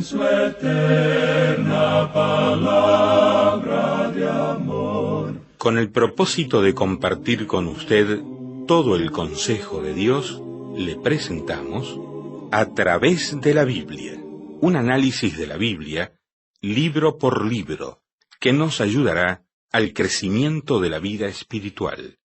su eterna palabra de amor. Con el propósito de compartir con usted todo el consejo de Dios, le presentamos A través de la Biblia, un análisis de la Biblia, libro por libro, que nos ayudará al crecimiento de la vida espiritual.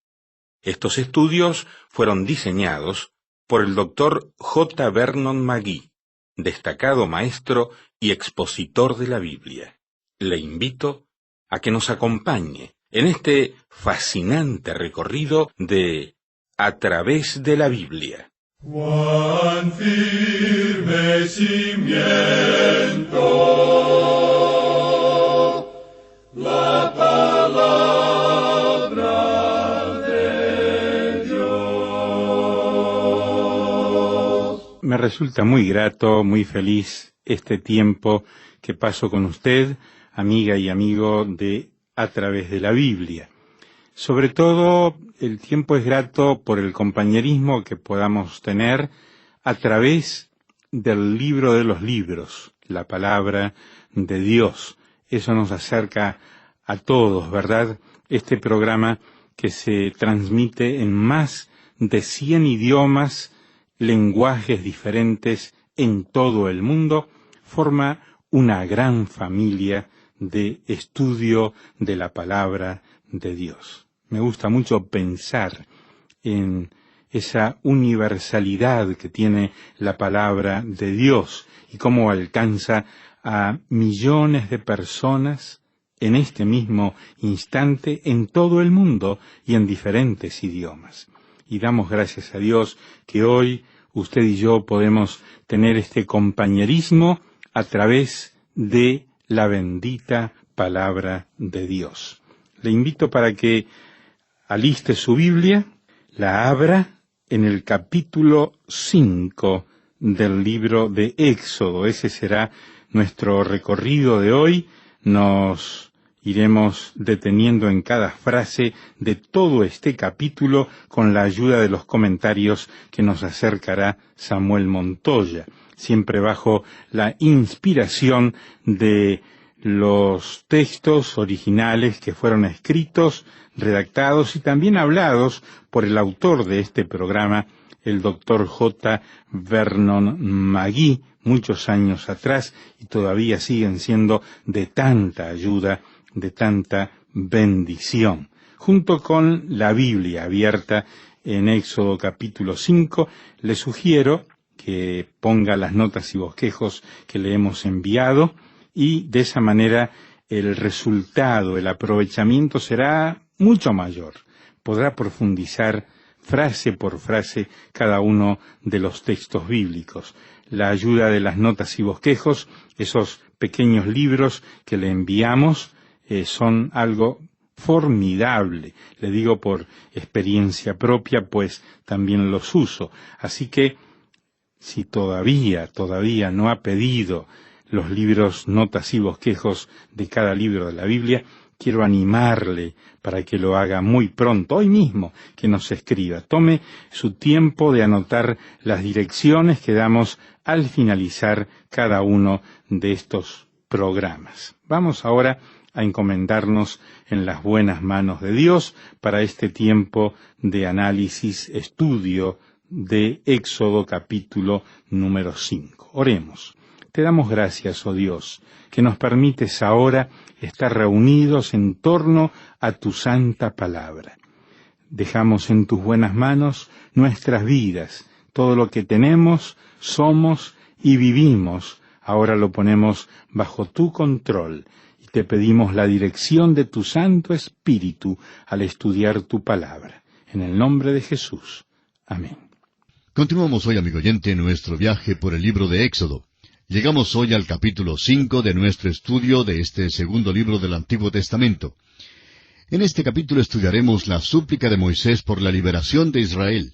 Estos estudios fueron diseñados por el Dr. J. Vernon McGee, destacado maestro y expositor de la Biblia. Le invito a que nos acompañe en este fascinante recorrido de A través de la Biblia. Cuán firme cimiento la palabra de Dios. Me resulta muy grato, muy feliz este tiempo que paso con usted, amiga y amigo de A través de la Biblia. Sobre todo, el tiempo es grato por el compañerismo que podamos tener a través del libro de los libros, la palabra de Dios. Eso nos acerca a todos, ¿verdad? Este programa que se transmite en más de 100 idiomas, lenguajes diferentes en todo el mundo, forma una gran familia de estudio de la palabra de Dios. Me gusta mucho pensar en esa universalidad que tiene la palabra de Dios y cómo alcanza a millones de personas en este mismo instante en todo el mundo y en diferentes idiomas. Y damos gracias a Dios que hoy usted y yo podemos tener este compañerismo a través de la bendita palabra de Dios. Le invito para que aliste su Biblia, la abra en el capítulo 5 del libro de Éxodo. Ese será nuestro recorrido de hoy. Nos iremos deteniendo en cada frase de todo este capítulo con la ayuda de los comentarios que nos acercará Samuel Montoya, siempre bajo la inspiración de los textos originales que fueron escritos, redactados y también hablados por el autor de este programa, el Dr. J. Vernon McGee, muchos años atrás, y todavía siguen siendo de tanta ayuda, de tanta bendición. Junto con la Biblia abierta en Éxodo capítulo 5, le sugiero que ponga las notas y bosquejos que le hemos enviado, y de esa manera el resultado, el aprovechamiento será mucho mayor. Podrá profundizar frase por frase cada uno de los textos bíblicos. La ayuda de las notas y bosquejos, esos pequeños libros que le enviamos, son algo formidable. Le digo por experiencia propia, pues también los uso. Así que, si todavía no ha pedido los libros, notas y bosquejos de cada libro de la Biblia, quiero animarle para que lo haga muy pronto, hoy mismo, que nos escriba. Tome su tiempo de anotar las direcciones que damos al finalizar cada uno de estos programas. Vamos ahora a encomendarnos en las buenas manos de Dios para este tiempo de análisis, estudio de Éxodo capítulo número 5. Oremos. Te damos gracias, oh Dios, que nos permites ahora estar reunidos en torno a tu santa palabra. Dejamos en tus buenas manos nuestras vidas, todo lo que tenemos, somos y vivimos, ahora lo ponemos bajo tu control y te pedimos la dirección de tu Santo Espíritu al estudiar tu palabra. En el nombre de Jesús. Amén. Continuamos hoy, amigo oyente, nuestro viaje por el libro de Éxodo. Llegamos hoy al capítulo 5 de nuestro estudio de este segundo libro del Antiguo Testamento. En este capítulo estudiaremos la súplica de Moisés por la liberación de Israel,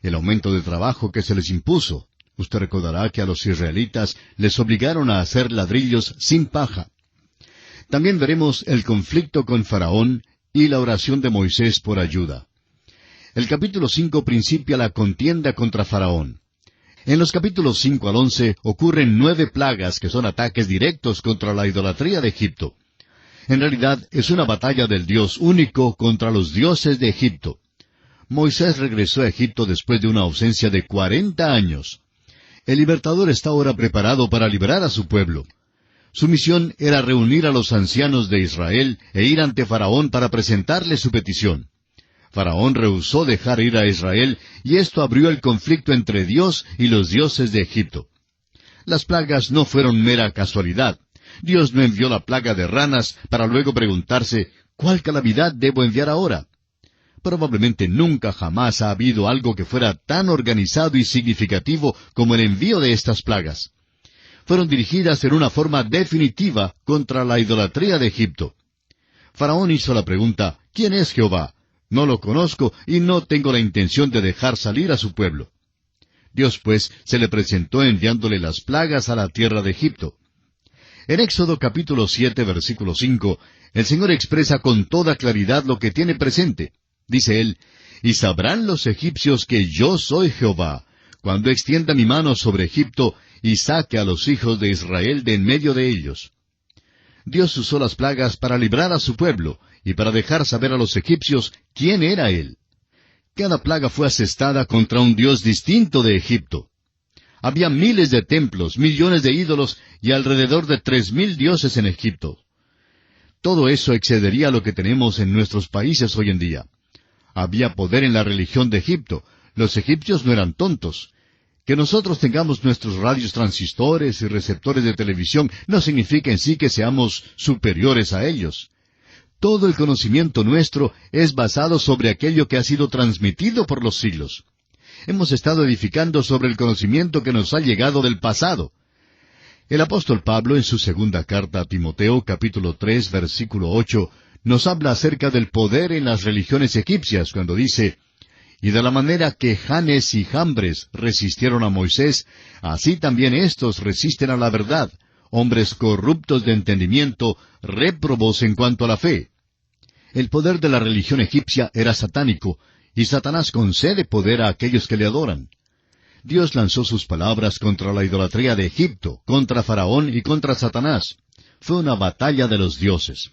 el aumento de trabajo que se les impuso. Usted recordará que a los israelitas les obligaron a hacer ladrillos sin paja. También veremos el conflicto con Faraón y la oración de Moisés por ayuda. El capítulo 5 principia la contienda contra Faraón. En los capítulos 5 al 11 ocurren 9 plagas que son ataques directos contra la idolatría de Egipto. En realidad es una batalla del Dios único contra los dioses de Egipto. Moisés regresó a Egipto después de una ausencia de 40 años. El libertador está ahora preparado para liberar a su pueblo. Su misión era reunir a los ancianos de Israel e ir ante Faraón para presentarle su petición. Faraón rehusó dejar ir a Israel y esto abrió el conflicto entre Dios y los dioses de Egipto. Las plagas no fueron mera casualidad. Dios no envió la plaga de ranas para luego preguntarse, ¿cuál calamidad debo enviar ahora? Probablemente nunca jamás ha habido algo que fuera tan organizado y significativo como el envío de estas plagas. Fueron dirigidas en una forma definitiva contra la idolatría de Egipto. Faraón hizo la pregunta, ¿quién es Jehová? No lo conozco y no tengo la intención de dejar salir a su pueblo. Dios, pues, se le presentó enviándole las plagas a la tierra de Egipto. En Éxodo capítulo 7, versículo 5, el Señor expresa con toda claridad lo que tiene presente. Dice él, «Y sabrán los egipcios que yo soy Jehová, cuando extienda mi mano sobre Egipto y saque a los hijos de Israel de en medio de ellos». Dios usó las plagas para librar a su pueblo y para dejar saber a los egipcios quién era Él. Cada plaga fue asestada contra un Dios distinto de Egipto. Había miles de templos, millones de ídolos y alrededor de 3,000 dioses en Egipto. Todo eso excedería lo que tenemos en nuestros países hoy en día. Había poder en la religión de Egipto. Los egipcios no eran tontos. Que nosotros tengamos nuestros radios transistores y receptores de televisión no significa en sí que seamos superiores a ellos. Todo el conocimiento nuestro es basado sobre aquello que ha sido transmitido por los siglos. Hemos estado edificando sobre el conocimiento que nos ha llegado del pasado. El apóstol Pablo, en su segunda carta a Timoteo, capítulo 3, versículo 8, nos habla acerca del poder en las religiones egipcias, cuando dice, «Y de la manera que Janes y Jambres resistieron a Moisés, así también éstos resisten a la verdad, hombres corruptos de entendimiento, réprobos en cuanto a la fe». El poder de la religión egipcia era satánico, y Satanás concede poder a aquellos que le adoran. Dios lanzó sus palabras contra la idolatría de Egipto, contra Faraón y contra Satanás. Fue una batalla de los dioses.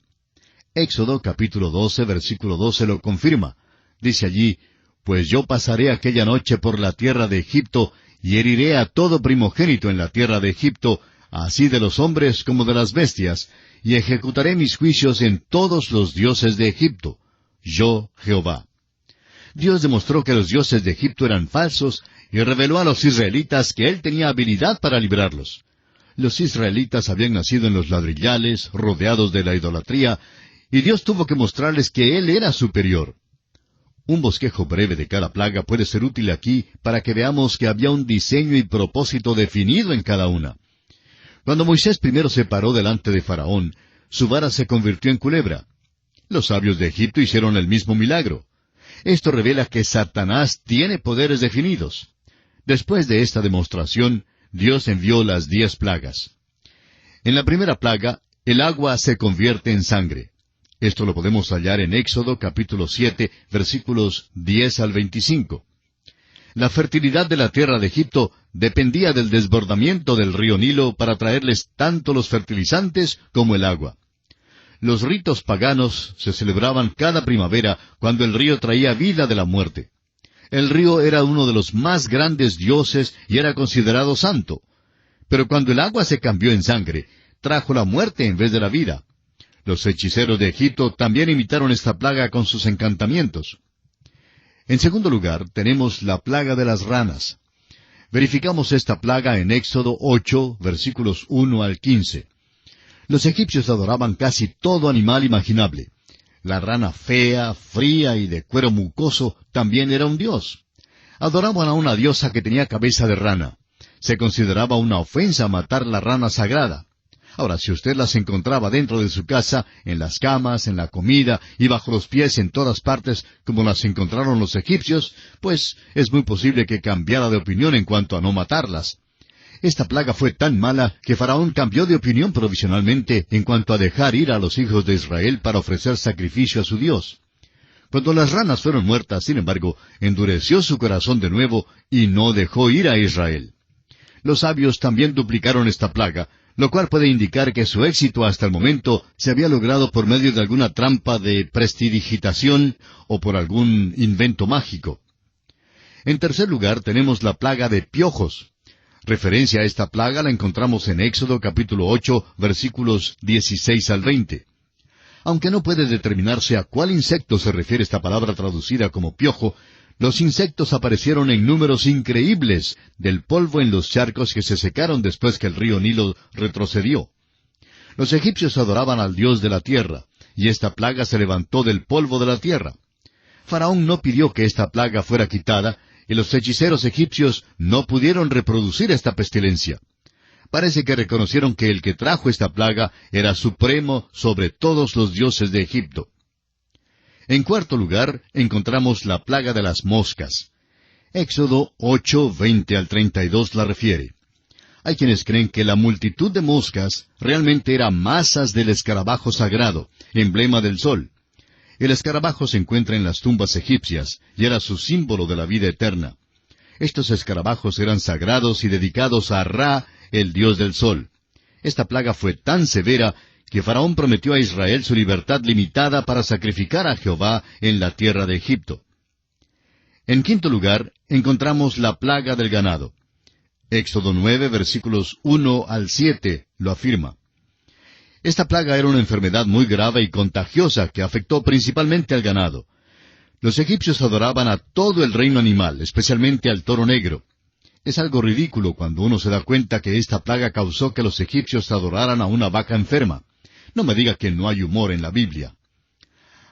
Éxodo capítulo 12, versículo 12 lo confirma. Dice allí, «Pues yo pasaré aquella noche por la tierra de Egipto, y heriré a todo primogénito en la tierra de Egipto, así de los hombres como de las bestias, y ejecutaré mis juicios en todos los dioses de Egipto. Yo, Jehová». Dios demostró que los dioses de Egipto eran falsos, y reveló a los israelitas que Él tenía habilidad para librarlos. Los israelitas habían nacido en los ladrillales, rodeados de la idolatría, y Dios tuvo que mostrarles que Él era superior. Un bosquejo breve de cada plaga puede ser útil aquí para que veamos que había un diseño y propósito definido en cada una. Cuando Moisés primero se paró delante de Faraón, su vara se convirtió en culebra. Los sabios de Egipto hicieron el mismo milagro. Esto revela que Satanás tiene poderes definidos. Después de esta demostración, Dios envió las 10 plagas. En la primera plaga, el agua se convierte en sangre. Esto lo podemos hallar en Éxodo capítulo 7, versículos 10 al 25. La fertilidad de la tierra de Egipto dependía del desbordamiento del río Nilo para traerles tanto los fertilizantes como el agua. Los ritos paganos se celebraban cada primavera cuando el río traía vida de la muerte. El río era uno de los más grandes dioses y era considerado santo. Pero cuando el agua se cambió en sangre, trajo la muerte en vez de la vida. Los hechiceros de Egipto también imitaron esta plaga con sus encantamientos. En segundo lugar, tenemos la plaga de las ranas. Verificamos esta plaga en Éxodo 8, versículos 1 al 15. Los egipcios adoraban casi todo animal imaginable. La rana fea, fría y de cuero mucoso también era un dios. Adoraban a una diosa que tenía cabeza de rana. Se consideraba una ofensa matar la rana sagrada. Ahora, si usted las encontraba dentro de su casa, en las camas, en la comida y bajo los pies en todas partes, como las encontraron los egipcios, pues es muy posible que cambiara de opinión en cuanto a no matarlas. Esta plaga fue tan mala que Faraón cambió de opinión provisionalmente en cuanto a dejar ir a los hijos de Israel para ofrecer sacrificio a su Dios. Cuando las ranas fueron muertas, sin embargo, endureció su corazón de nuevo y no dejó ir a Israel. los sabios también duplicaron esta plaga, lo cual puede indicar que su éxito hasta el momento se había logrado por medio de alguna trampa de prestidigitación o por algún invento mágico. En tercer lugar, tenemos la plaga de piojos. Referencia a esta plaga la encontramos en Éxodo capítulo 8, versículos 16 al 20. Aunque no puede determinarse a cuál insecto se refiere esta palabra traducida como piojo, los insectos aparecieron en números increíbles del polvo en los charcos que se secaron después que el río Nilo retrocedió. Los egipcios adoraban al Dios de la tierra, y esta plaga se levantó del polvo de la tierra. Faraón no pidió que esta plaga fuera quitada, y los hechiceros egipcios no pudieron reproducir esta pestilencia. Parece que reconocieron que el que trajo esta plaga era supremo sobre todos los dioses de Egipto. En cuarto lugar, encontramos la plaga de las moscas. Éxodo 8, 20 al 32 la refiere. Hay quienes creen que la multitud de moscas realmente era masas del escarabajo sagrado, emblema del sol. El escarabajo se encuentra en las tumbas egipcias, y era su símbolo de la vida eterna. Estos escarabajos eran sagrados y dedicados a Ra, el dios del sol. Esta plaga fue tan severa que Faraón prometió a Israel su libertad limitada para sacrificar a Jehová en la tierra de Egipto. En quinto lugar, encontramos la plaga del ganado. Éxodo 9, versículos 1 al 7, lo afirma. Esta plaga era una enfermedad muy grave y contagiosa que afectó principalmente al ganado. Los egipcios adoraban a todo el reino animal, especialmente al toro negro. Es algo ridículo cuando uno se da cuenta que esta plaga causó que los egipcios adoraran a una vaca enferma. No me diga que no hay humor en la Biblia.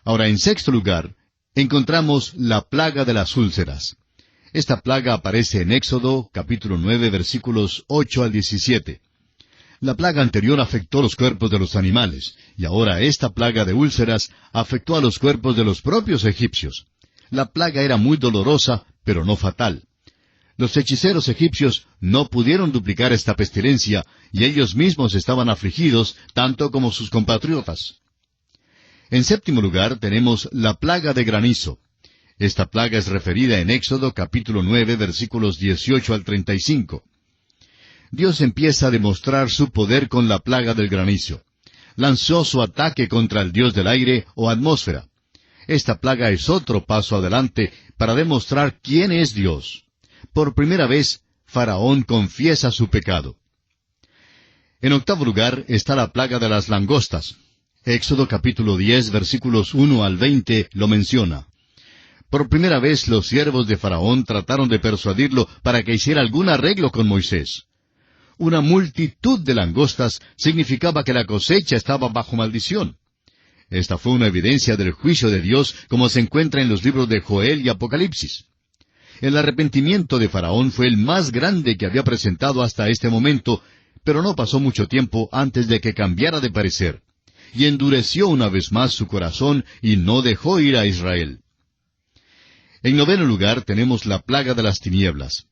Ahora, en sexto lugar, encontramos la plaga de las úlceras. Esta plaga aparece en Éxodo, capítulo 9, versículos 8 al 17. La plaga anterior afectó los cuerpos de los animales, y ahora esta plaga de úlceras afectó a los cuerpos de los propios egipcios. La plaga era muy dolorosa, pero no fatal. Los hechiceros egipcios no pudieron duplicar esta pestilencia, y ellos mismos estaban afligidos, tanto como sus compatriotas. En séptimo lugar tenemos la plaga de granizo. Esta plaga es referida en Éxodo capítulo 9, versículos 18 al 35. Dios empieza a demostrar su poder con la plaga del granizo. Lanzó su ataque contra el dios del aire o atmósfera. Esta plaga es otro paso adelante para demostrar quién es Dios. Por primera vez, Faraón confiesa su pecado. En octavo lugar está la plaga de las langostas. Éxodo capítulo 10, versículos 1 al 20 lo menciona. Por primera vez los siervos de Faraón trataron de persuadirlo para que hiciera algún arreglo con Moisés. Una multitud de langostas significaba que la cosecha estaba bajo maldición. Esta fue una evidencia del juicio de Dios como se encuentra en los libros de Joel y Apocalipsis. El arrepentimiento de Faraón fue el más grande que había presentado hasta este momento, pero no pasó mucho tiempo antes de que cambiara de parecer, y endureció una vez más su corazón y no dejó ir a Israel. En noveno lugar tenemos la plaga de las tinieblas.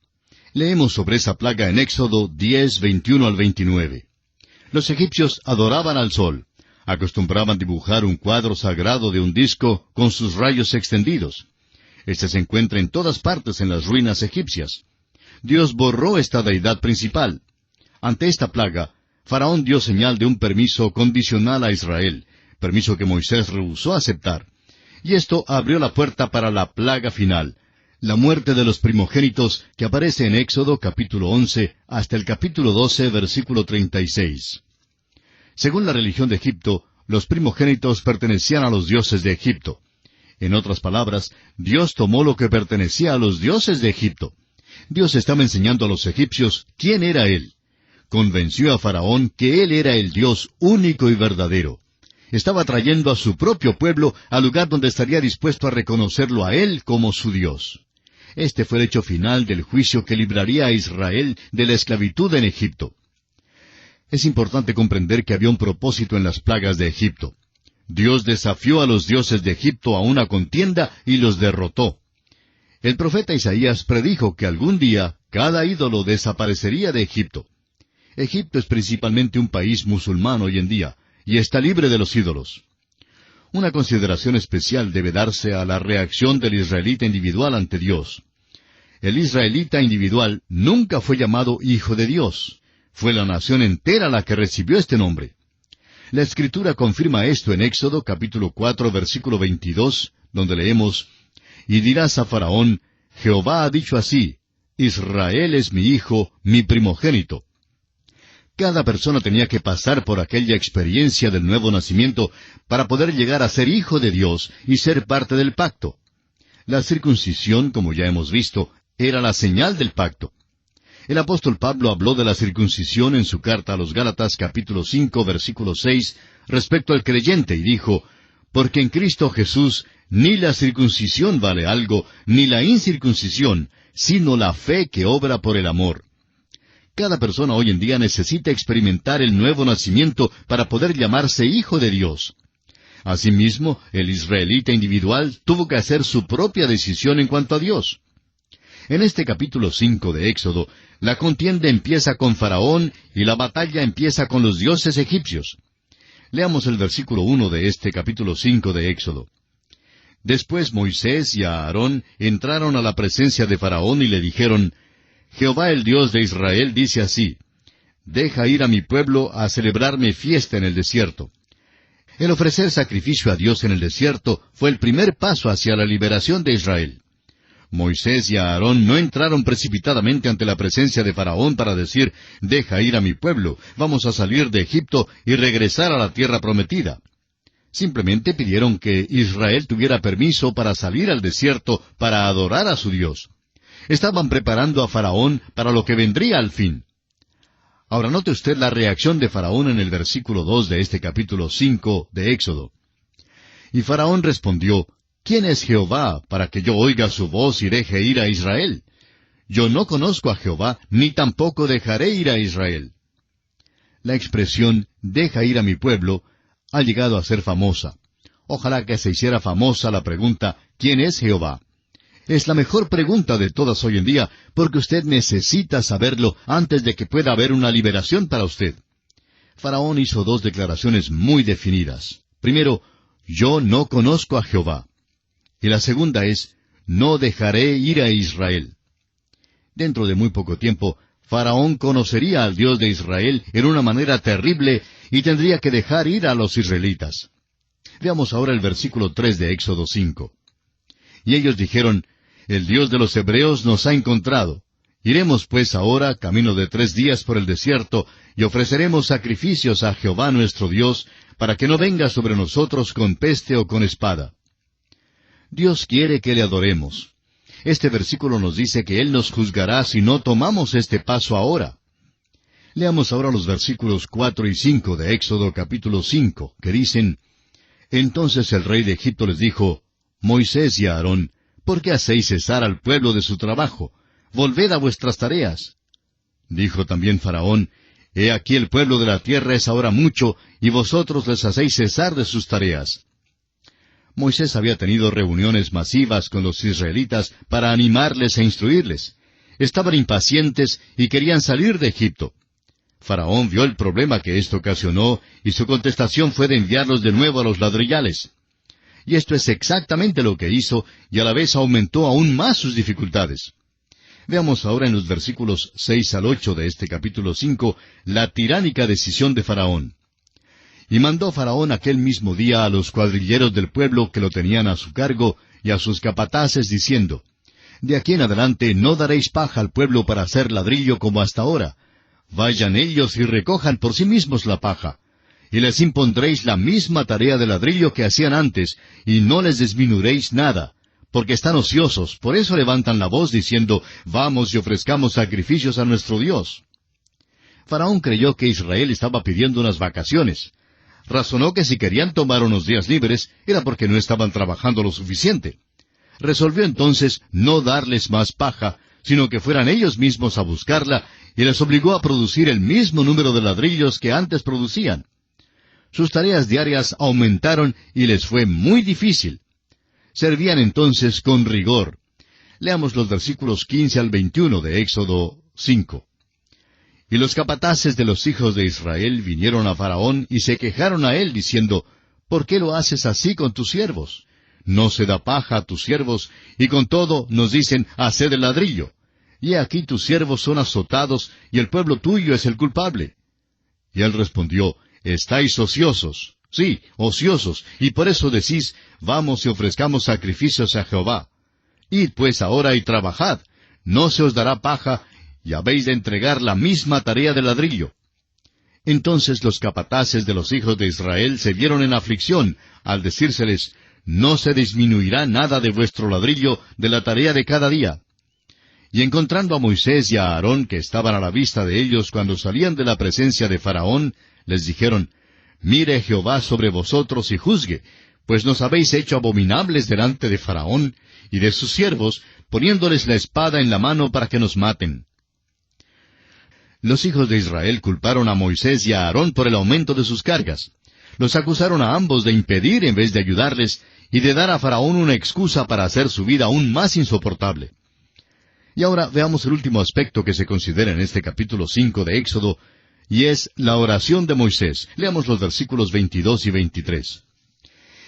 Leemos sobre esa plaga en Éxodo 10, 21 al 29. Los egipcios adoraban al sol. Acostumbraban dibujar un cuadro sagrado de un disco con sus rayos extendidos. Este se encuentra en todas partes en las ruinas egipcias. Dios borró esta deidad principal. Ante esta plaga, Faraón dio señal de un permiso condicional a Israel, permiso que Moisés rehusó aceptar. Y esto abrió la puerta para la plaga final, la muerte de los primogénitos que aparece en Éxodo capítulo 11 hasta el capítulo 12 versículo 36. Según la religión de Egipto, los primogénitos pertenecían a los dioses de Egipto. En otras palabras, Dios tomó lo que pertenecía a los dioses de Egipto. Dios estaba enseñando a los egipcios quién era Él. Convenció a Faraón que Él era el Dios único y verdadero. Estaba trayendo a su propio pueblo al lugar donde estaría dispuesto a reconocerlo a Él como su Dios. Este fue el hecho final del juicio que libraría a Israel de la esclavitud en Egipto. Es importante comprender que había un propósito en las plagas de Egipto. Dios desafió a los dioses de Egipto a una contienda y los derrotó. El profeta Isaías predijo que algún día cada ídolo desaparecería de Egipto. Egipto es principalmente un país musulmán hoy en día, y está libre de los ídolos. Una consideración especial debe darse a la reacción del israelita individual ante Dios. el israelita individual nunca fue llamado hijo de Dios. Fue la nación entera la que recibió este nombre. La Escritura confirma esto en Éxodo capítulo 4, versículo 22, donde leemos, «Y dirás a Faraón, Jehová ha dicho así, Israel es mi hijo, mi primogénito». Cada persona tenía que pasar por aquella experiencia del nuevo nacimiento para poder llegar a ser hijo de Dios y ser parte del pacto. La circuncisión, como ya hemos visto, era la señal del pacto. El apóstol Pablo habló de la circuncisión en su carta a los Gálatas capítulo 5, versículo 6, respecto al creyente, y dijo, «Porque en Cristo Jesús ni la circuncisión vale algo, ni la incircuncisión, sino la fe que obra por el amor». Cada persona hoy en día necesita experimentar el nuevo nacimiento para poder llamarse hijo de Dios. Asimismo, el israelita individual tuvo que hacer su propia decisión en cuanto a Dios. En este capítulo 5 de Éxodo, la contienda empieza con Faraón y la batalla empieza con los dioses egipcios. Leamos el versículo 1 de este capítulo 5 de Éxodo. Después Moisés y Aarón entraron a la presencia de Faraón y le dijeron, «Jehová el Dios de Israel dice así, deja ir a mi pueblo a celebrarme fiesta en el desierto». El ofrecer sacrificio a Dios en el desierto fue el primer paso hacia la liberación de Israel. Moisés y Aarón no entraron precipitadamente ante la presencia de Faraón para decir, «Deja ir a mi pueblo, vamos a salir de Egipto y regresar a la tierra prometida». Simplemente pidieron que Israel tuviera permiso para salir al desierto para adorar a su Dios. Estaban preparando a Faraón para lo que vendría al fin. Ahora note usted la reacción de Faraón en el versículo 2 de este capítulo 5 de Éxodo. Y Faraón respondió, «¿Quién es Jehová para que yo oiga su voz y deje ir a Israel? Yo no conozco a Jehová, ni tampoco dejaré ir a Israel». La expresión, «deja ir a mi pueblo», ha llegado a ser famosa. Ojalá que se hiciera famosa la pregunta, ¿quién es Jehová? Es la mejor pregunta de todas hoy en día, porque usted necesita saberlo antes de que pueda haber una liberación para usted. Faraón hizo dos declaraciones muy definidas. Primero, yo no conozco a Jehová. Y la segunda es, no dejaré ir a Israel. Dentro de muy poco tiempo, Faraón conocería al Dios de Israel en una manera terrible y tendría que dejar ir a los israelitas. Veamos ahora el versículo 3 de Éxodo 5. Y ellos dijeron, el Dios de los hebreos nos ha encontrado. Iremos pues ahora, camino de 3 días por el desierto, y ofreceremos sacrificios a Jehová nuestro Dios, para que no venga sobre nosotros con peste o con espada. Dios quiere que le adoremos. Este versículo nos dice que Él nos juzgará si no tomamos este paso ahora. Leamos ahora los versículos 4 y 5 de Éxodo capítulo 5, que dicen, Entonces el rey de Egipto les dijo, Moisés y Aarón, ¿por qué hacéis cesar al pueblo de su trabajo? Volved a vuestras tareas. Dijo también Faraón, He aquí el pueblo de la tierra es ahora mucho, y vosotros les hacéis cesar de sus tareas. Moisés había tenido reuniones masivas con los israelitas para animarles e instruirles. Estaban impacientes y querían salir de Egipto. Faraón vio el problema que esto ocasionó, y su contestación fue de enviarlos de nuevo a los ladrillales. Y esto es exactamente lo que hizo, y a la vez aumentó aún más sus dificultades. Veamos ahora en los versículos 6 al 8 de este capítulo 5, la tiránica decisión de Faraón. Y mandó Faraón aquel mismo día a los cuadrilleros del pueblo que lo tenían a su cargo, y a sus capataces, diciendo, De aquí en adelante no daréis paja al pueblo para hacer ladrillo como hasta ahora. Vayan ellos y recojan por sí mismos la paja. Y les impondréis la misma tarea de ladrillo que hacían antes, y no les disminuiréis nada, porque están ociosos, por eso levantan la voz diciendo, Vamos y ofrezcamos sacrificios a nuestro Dios. Faraón creyó que Israel estaba pidiendo unas vacaciones. Razonó que si querían tomar unos días libres, era porque no estaban trabajando lo suficiente. Resolvió entonces no darles más paja, sino que fueran ellos mismos a buscarla, y les obligó a producir el mismo número de ladrillos que antes producían. Sus tareas diarias aumentaron y les fue muy difícil. Servían entonces con rigor. Leamos los versículos 15 al 21 de Éxodo 5. Y los capataces de los hijos de Israel vinieron a Faraón y se quejaron a él, diciendo, ¿Por qué lo haces así con tus siervos? No se da paja a tus siervos, y con todo nos dicen, haced el ladrillo. y he aquí tus siervos son azotados, y el pueblo tuyo es el culpable. Y él respondió, estáis ociosos, sí, ociosos, y por eso decís, vamos y ofrezcamos sacrificios a Jehová. Id pues ahora y trabajad, no se os dará paja, y habéis de entregar la misma tarea de ladrillo. Entonces los capataces de los hijos de Israel se vieron en aflicción, al decírseles, no se disminuirá nada de vuestro ladrillo de la tarea de cada día. Y encontrando a Moisés y a Aarón, que estaban a la vista de ellos cuando salían de la presencia de Faraón, les dijeron, mire Jehová sobre vosotros y juzgue, pues nos habéis hecho abominables delante de Faraón y de sus siervos, poniéndoles la espada en la mano para que nos maten. Los hijos de Israel culparon a Moisés y a Aarón por el aumento de sus cargas. Los acusaron a ambos de impedir en vez de ayudarles, y de dar a Faraón una excusa para hacer su vida aún más insoportable. Y ahora veamos el último aspecto que se considera en este capítulo 5 de Éxodo, y es la oración de Moisés. Leamos los versículos 22 y 23.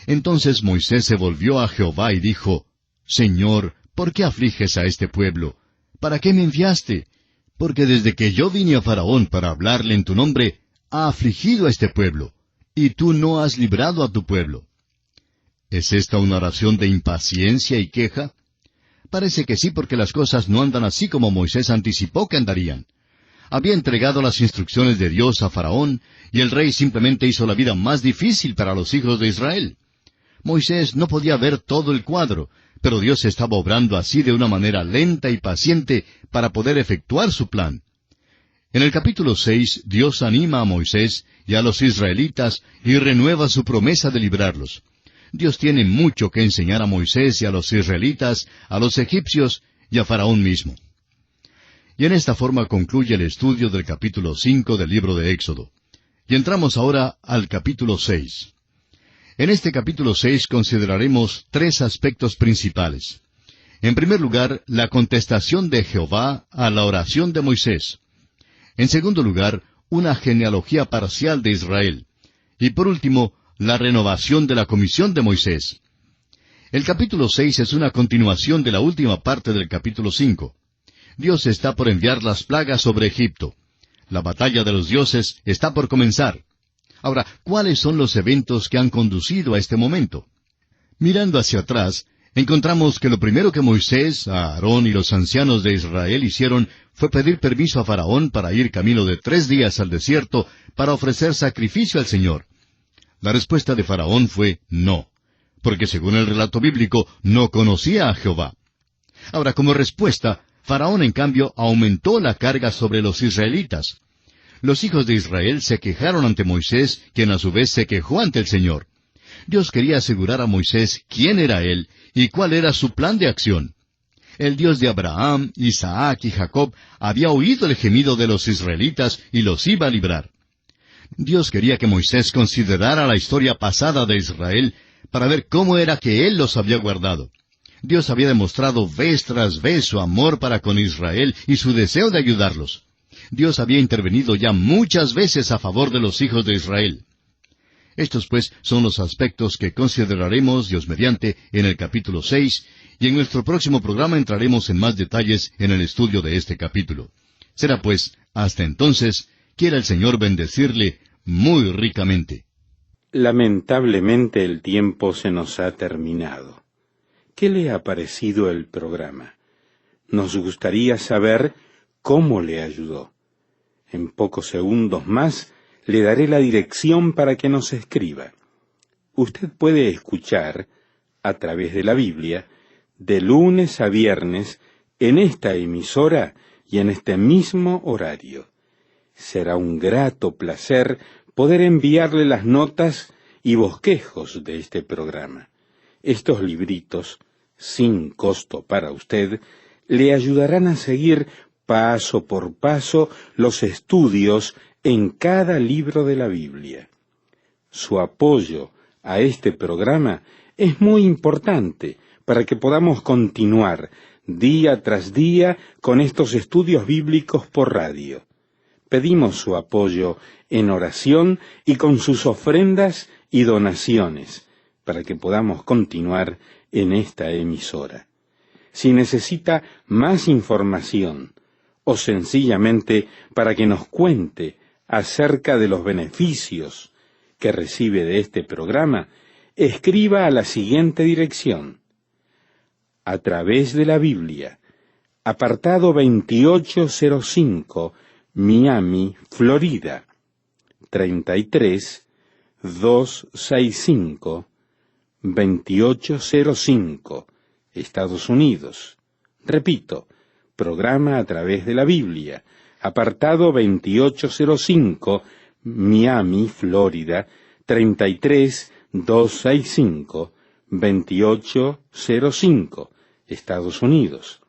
Entonces Moisés se volvió a Jehová y dijo, Señor, ¿por qué afliges a este pueblo? ¿Para qué me enviaste? Porque desde que yo vine a Faraón para hablarle en tu nombre, ha afligido a este pueblo, y tú no has librado a tu pueblo. ¿Es esta una oración de impaciencia y queja? Parece que sí, porque las cosas no andan así como Moisés anticipó que andarían. Había entregado las instrucciones de Dios a Faraón, y el rey simplemente hizo la vida más difícil para los hijos de Israel. Moisés no podía ver todo el cuadro, pero Dios estaba obrando así de una manera lenta y paciente para poder efectuar su plan. En el capítulo 6, Dios anima a Moisés y a los israelitas y renueva su promesa de librarlos. Dios tiene mucho que enseñar a Moisés y a los israelitas, a los egipcios y a Faraón mismo. Y en esta forma concluye el estudio del capítulo 5 del libro de Éxodo. Y entramos ahora al capítulo 6. En este capítulo 6 consideraremos tres aspectos principales. En primer lugar, la contestación de Jehová a la oración de Moisés. En segundo lugar, una genealogía parcial de Israel. Y por último, la renovación de la comisión de Moisés. El capítulo 6 es una continuación de la última parte del capítulo 5. Dios está por enviar las plagas sobre Egipto. La batalla de los dioses está por comenzar. Ahora, ¿cuáles son los eventos que han conducido a este momento? Mirando hacia atrás, encontramos que lo primero que Moisés, Aarón y los ancianos de Israel hicieron fue pedir permiso a Faraón para ir camino de 3 días al desierto para ofrecer sacrificio al Señor. La respuesta de Faraón fue no, porque según el relato bíblico no conocía a Jehová. Ahora, como respuesta, Faraón en cambio aumentó la carga sobre los israelitas. Los hijos de Israel se quejaron ante Moisés, quien a su vez se quejó ante el Señor. Dios quería asegurar a Moisés quién era él y cuál era su plan de acción. El Dios de Abraham, Isaac y Jacob había oído el gemido de los israelitas y los iba a librar. Dios quería que Moisés considerara la historia pasada de Israel para ver cómo era que él los había guardado. Dios había demostrado vez tras vez su amor para con Israel y su deseo de ayudarlos. Dios había intervenido ya muchas veces a favor de los hijos de Israel. Estos, pues, son los aspectos que consideraremos, Dios mediante, en el capítulo 6, y en nuestro próximo programa entraremos en más detalles en el estudio de este capítulo. Será, pues, hasta entonces, quiera el Señor bendecirle muy ricamente. Lamentablemente el tiempo se nos ha terminado. ¿Qué le ha parecido el programa? Nos gustaría saber cómo le ayudó. En pocos segundos más le daré la dirección para que nos escriba. Usted puede escuchar, a través de la Biblia, de lunes a viernes, en esta emisora y en este mismo horario. Será un grato placer poder enviarle las notas y bosquejos de este programa. Estos libritos, sin costo para usted, le ayudarán a seguir paso por paso los estudios en cada libro de la Biblia. Su apoyo a este programa es muy importante para que podamos continuar día tras día con estos estudios bíblicos por radio. Pedimos su apoyo en oración y con sus ofrendas y donaciones para que podamos continuar en esta emisora. si necesita más información o sencillamente para que nos cuente acerca de los beneficios que recibe de este programa, escriba a la siguiente dirección: A través de la Biblia, apartado 2805, Miami, Florida, 33265, 2805, Estados Unidos. Repito, programa A través de la Biblia, apartado 2805, Miami, Florida, 33265, 2805, Estados Unidos.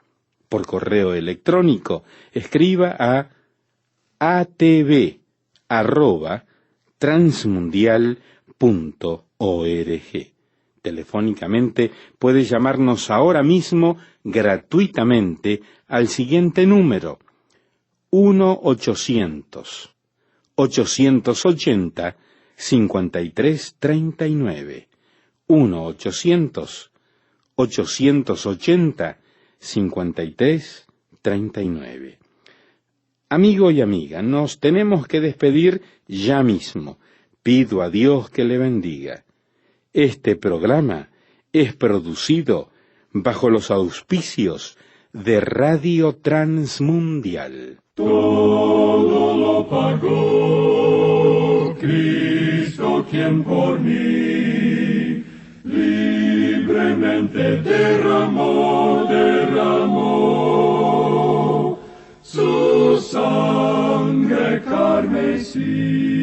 Por correo electrónico, escriba a atv@transmundial.org. Telefónicamente puede llamarnos ahora mismo gratuitamente al siguiente número: 1-800-880-5339. 1-800-880-5339. Amigo y amiga, nos tenemos que despedir ya mismo. Pido a Dios que le bendiga. Este programa es producido bajo los auspicios de Radio Transmundial. Todo lo pagó Cristo, quien por mí libremente derramó su sangre carmesí.